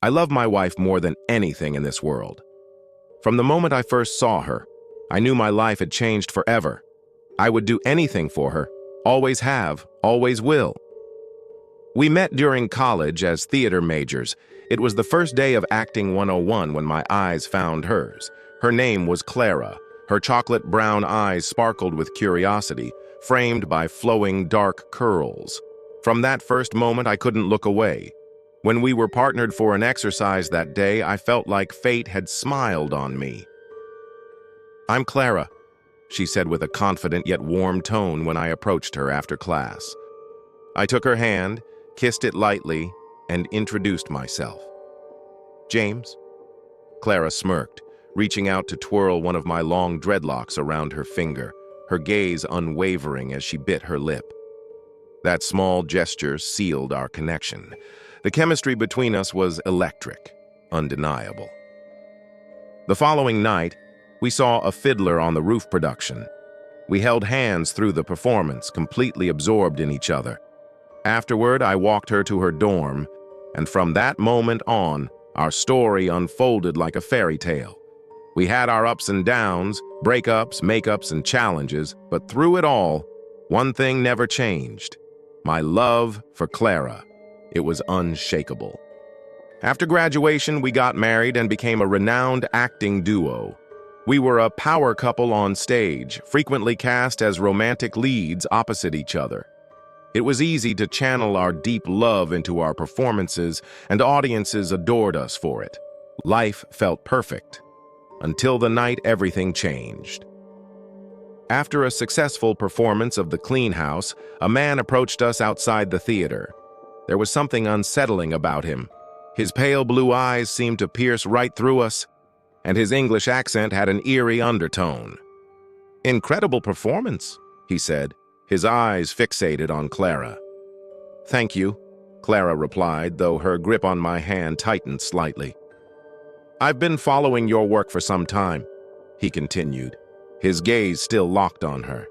I love my wife more than anything in this world. From the moment I first saw her, I knew my life had changed forever. I would do anything for her, always have, always will. We met during college as theater majors. It was the first day of Acting 101 when my eyes found hers. Her name was Clara. Her chocolate brown eyes sparkled with curiosity, framed by flowing dark curls. From that first moment, I couldn't look away. When we were partnered for an exercise that day, I felt like fate had smiled on me. "I'm Clara," she said with a confident yet warm tone when I approached her after class. I took her hand, kissed it lightly, and introduced myself. "James?" Clara smirked, reaching out to twirl one of my long dreadlocks around her finger, her gaze unwavering as she bit her lip. That small gesture sealed our connection. The chemistry between us was electric, undeniable. The following night, we saw A Fiddler on the Roof production. We held hands through the performance, completely absorbed in each other. Afterward, I walked her to her dorm, and from that moment on, our story unfolded like a fairy tale. We had our ups and downs, breakups, makeups, and challenges, but through it all, one thing never changed: my love for Clara. It was unshakable. After graduation, we got married and became a renowned acting duo. We were a power couple on stage, frequently cast as romantic leads opposite each other. It was easy to channel our deep love into our performances, and audiences adored us for it. Life felt perfect, until the night everything changed. After a successful performance of The Clean House, a man approached us outside the theater. There was something unsettling about him. His pale blue eyes seemed to pierce right through us, and his English accent had an eerie undertone. "Incredible performance," he said, his eyes fixated on Clara. "Thank you," Clara replied, though her grip on my hand tightened slightly. "I've been following your work for some time," he continued, his gaze still locked on her.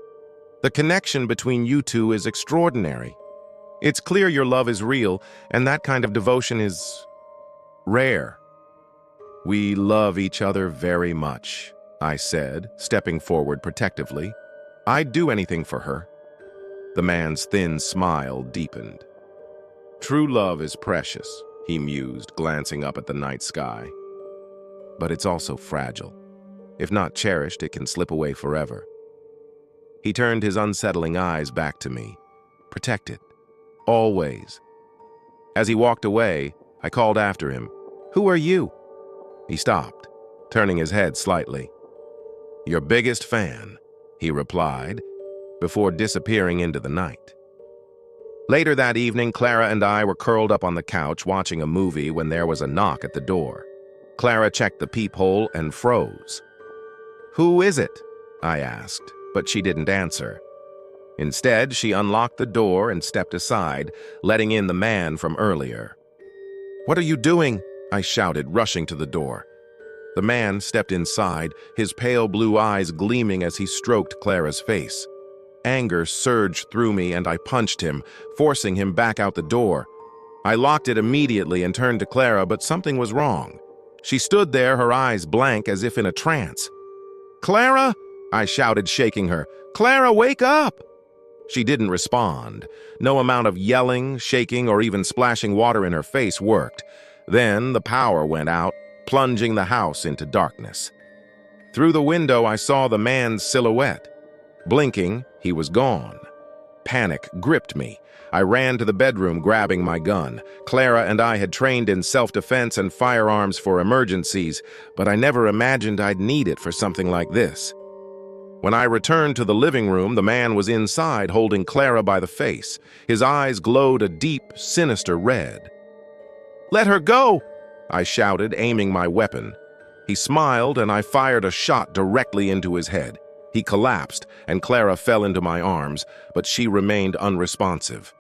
"The connection between you two is extraordinary. It's clear your love is real, and that kind of devotion is rare." "We love each other very much," I said, stepping forward protectively. "I'd do anything for her." The man's thin smile deepened. "True love is precious," he mused, glancing up at the night sky. "But it's also fragile. If not cherished, it can slip away forever." He turned his unsettling eyes back to me. "Protected. Always." As he walked away, I called after him, "Who are you?" He stopped, turning his head slightly. "Your biggest fan," he replied, before disappearing into the night. Later that evening, Clara and I were curled up on the couch watching a movie when there was a knock at the door. Clara checked the peephole and froze. "Who is it?" I asked, but she didn't answer. Instead, she unlocked the door and stepped aside, letting in the man from earlier. "What are you doing?" I shouted, rushing to the door. The man stepped inside, his pale blue eyes gleaming as he stroked Clara's face. Anger surged through me, and I punched him, forcing him back out the door. I locked it immediately and turned to Clara, but something was wrong. She stood there, her eyes blank as if in a trance. "Clara!" I shouted, shaking her. "Clara, wake up!" She didn't respond. No amount of yelling, shaking, or even splashing water in her face worked. Then the power went out, plunging the house into darkness. Through the window, I saw the man's silhouette. Blinking, he was gone. Panic gripped me. I ran to the bedroom, grabbing my gun. Clara and I had trained in self-defense and firearms for emergencies, but I never imagined I'd need it for something like this. When I returned to the living room, the man was inside, holding Clara by the face. His eyes glowed a deep, sinister red. "Let her go!" I shouted, aiming my weapon. He smiled, and I fired a shot directly into his head. He collapsed, and Clara fell into my arms, but she remained unresponsive.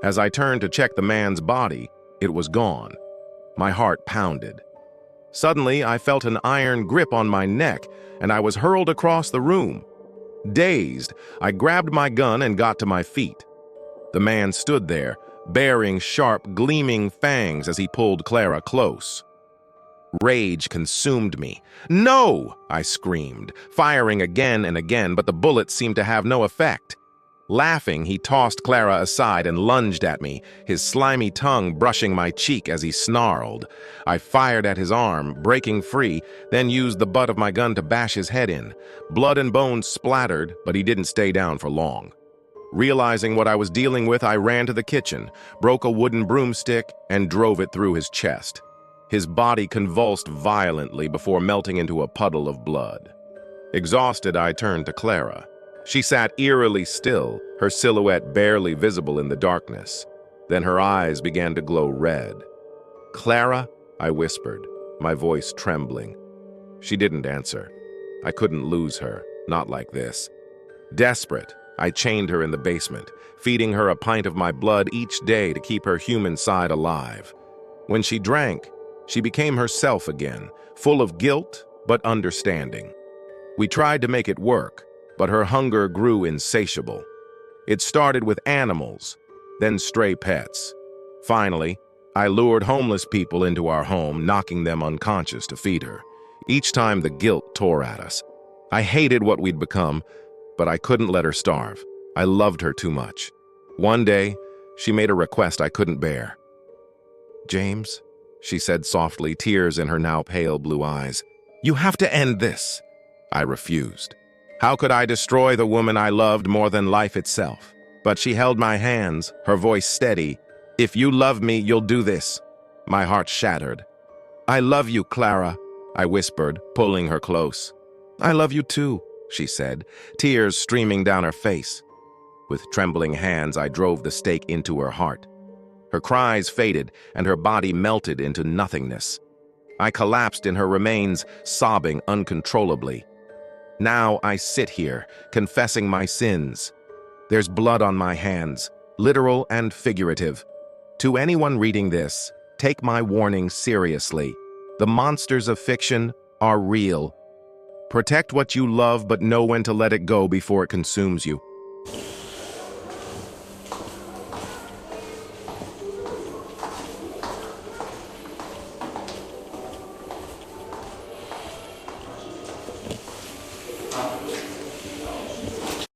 As I turned to check the man's body, it was gone. My heart pounded. Suddenly, I felt an iron grip on my neck, and I was hurled across the room. Dazed, I grabbed my gun and got to my feet. The man stood there, baring sharp, gleaming fangs as he pulled Clara close. Rage consumed me. "No!" I screamed, firing again and again, but the bullets seemed to have no effect. Laughing, he tossed Clara aside and lunged at me, his slimy tongue brushing my cheek as he snarled. I fired at his arm, breaking free, then used the butt of my gun to bash his head in. Blood and bones splattered, but he didn't stay down for long. Realizing what I was dealing with, I ran to the kitchen, broke a wooden broomstick, and drove it through his chest. His body convulsed violently before melting into a puddle of blood. Exhausted, I turned to Clara. She sat eerily still, her silhouette barely visible in the darkness. Then her eyes began to glow red. "Clara?" I whispered, my voice trembling. She didn't answer. I couldn't lose her, not like this. Desperate, I chained her in the basement, feeding her a pint of my blood each day to keep her human side alive. When she drank, she became herself again, full of guilt but understanding. We tried to make it work, but her hunger grew insatiable. It started with animals, then stray pets. Finally, I lured homeless people into our home, knocking them unconscious to feed her. Each time the guilt tore at us. I hated what we'd become, but I couldn't let her starve. I loved her too much. One day, she made a request I couldn't bear. "James," she said softly, tears in her now pale blue eyes, "you have to end this." I refused. How could I destroy the woman I loved more than life itself? But she held my hands, her voice steady. "If you love me, you'll do this." My heart shattered. "I love you, Clara," I whispered, pulling her close. "I love you too," she said, tears streaming down her face. With trembling hands, I drove the stake into her heart. Her cries faded, and her body melted into nothingness. I collapsed in her remains, sobbing uncontrollably. Now I sit here, confessing my sins. There's blood on my hands, literal and figurative. To anyone reading this, take my warning seriously. The monsters of fiction are real. Protect what you love, but know when to let it go before it consumes you.